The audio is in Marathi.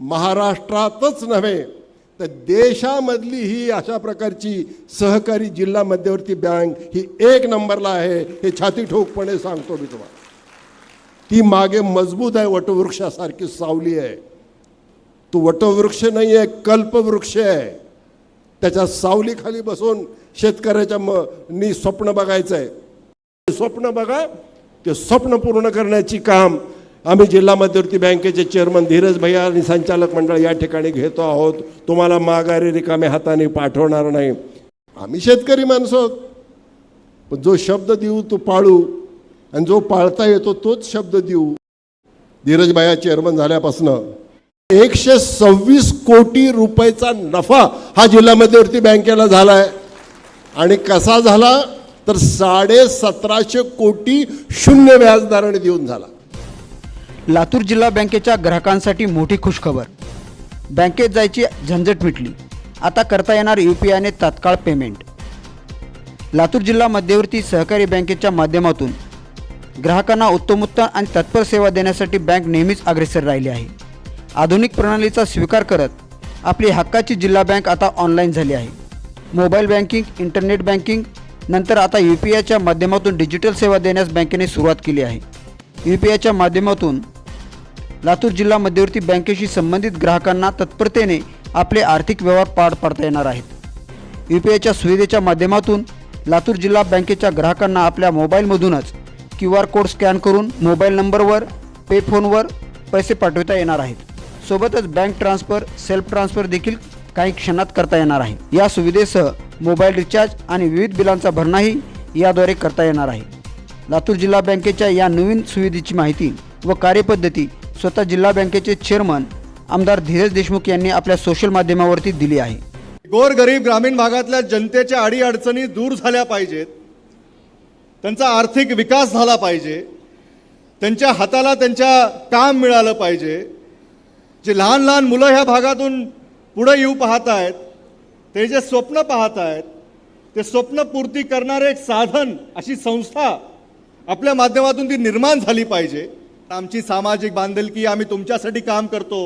महाराष्ट्रातच नव्हे तर देशामधली ही अशा प्रकारची सहकारी जिल्हा मध्यवर्ती बँक ही एक नंबरला आहे, हे छाती ठोकपणे सांगतो मी तुम्हाला. ती मागे मजबूत आहे, वटवृक्षासारखी सावली आहे. तो वटवृक्ष नाही आहे, कल्पवृक्ष आहे. त्याच्या सावलीखाली बसून शेतकऱ्याच्या नी स्वप्न बघायचं आहे. स्वप्न बघा, ते स्वप्न पूर्ण करण्याची काम आम्ही जिल्हा मध्यवर्ती बँकेचे चेअरमन धीरज भैया आणि संचालक मंडळ या ठिकाणी घेतो आहोत. तुम्हाला माघारी रिकाम्या हाताने पाठवणार नाही. आम्ही शेतकरी माणसं आहोत, पण जो शब्द देऊ तो पाळू, आणि जो पाळता येतो तोच शब्द देऊ. धीरज भैया चेअरमन झाल्यापासून 126 कोटी रुपयाचा नफा हा जिल्हा मध्यवर्ती बँकेला झाला आहे. आणि कसा झाला तर 1750 कोटी शून्य व्याजदराने देऊन झाला. लातूर जिल्हा बँकेच्या ग्राहकांसाठी मोठी खुशखबर. बँकेत जायची झंझट मिटली. आता करता येणार UPIने तात्काळ पेमेंट. लातूर जिल्हा मध्यवर्ती सहकारी बँकेच्या माध्यमातून ग्राहकांना उत्तमोत्तम आणि तत्पर सेवा देण्यासाठी बँक नेहमीच अग्रेसर राहिली आहे. आधुनिक प्रणालीचा स्वीकार करत आपली हक्काची जिल्हा बँक आता ऑनलाईन झाली आहे. मोबाईल बँकिंग, इंटरनेट बँकिंग नंतर आता UPIच्या माध्यमातून डिजिटल सेवा देण्यास बँकेने सुरुवात केली आहे. UPIच्या माध्यमातून लातूर जिल्हा मध्यवर्ती बँकेशी संबंधित ग्राहकांना तत्परतेने आपले आर्थिक व्यवहार पार पाडता येणार आहेत. UPIच्या सुविधेच्या माध्यमातून लातूर जिल्हा बँकेच्या ग्राहकांना आपल्या मोबाईलमधूनच QR कोड स्कॅन करून मोबाईल नंबरवर पे फोनवर पैसे पाठवता येणार आहेत. सोबतच बँक ट्रान्सफर, सेल्फ ट्रान्सफर देखील काही क्षणात करता येणार आहे. या सुविधेसह मोबाईल रिचार्ज आणि विविध बिलांचा भरणाही याद्वारे करता येणार आहे. लातूर जिल्हा बँकेच्या या नवीन सुविधेची माहिती व कार्यपद्धती स्वतः जिल्हा बँकेचे चेअरमन आमदार धीरज देशमुख यांनी आपल्या सोशल माध्यमावरती दिली आहे. गोरगरीब ग्रामीण भागातल्या जनतेच्या अडीअडचणी दूर झाल्या पाहिजेत, त्यांचा आर्थिक विकास झाला पाहिजे, त्यांच्या हाताला त्यांच्या काम मिळालं पाहिजे. जे लहान लहान मुलं ह्या भागातून पुढे येऊ पाहत आहेत, ते जे स्वप्न पाहत आहेत, ते स्वप्न पूर्ती करणारे एक साधन अशी संस्था आपल्या माध्यमातून ती निर्माण झाली पाहिजे. आमची सामाजिक बांधिलकी, आम्ही तुमच्यासाठी काम करतो.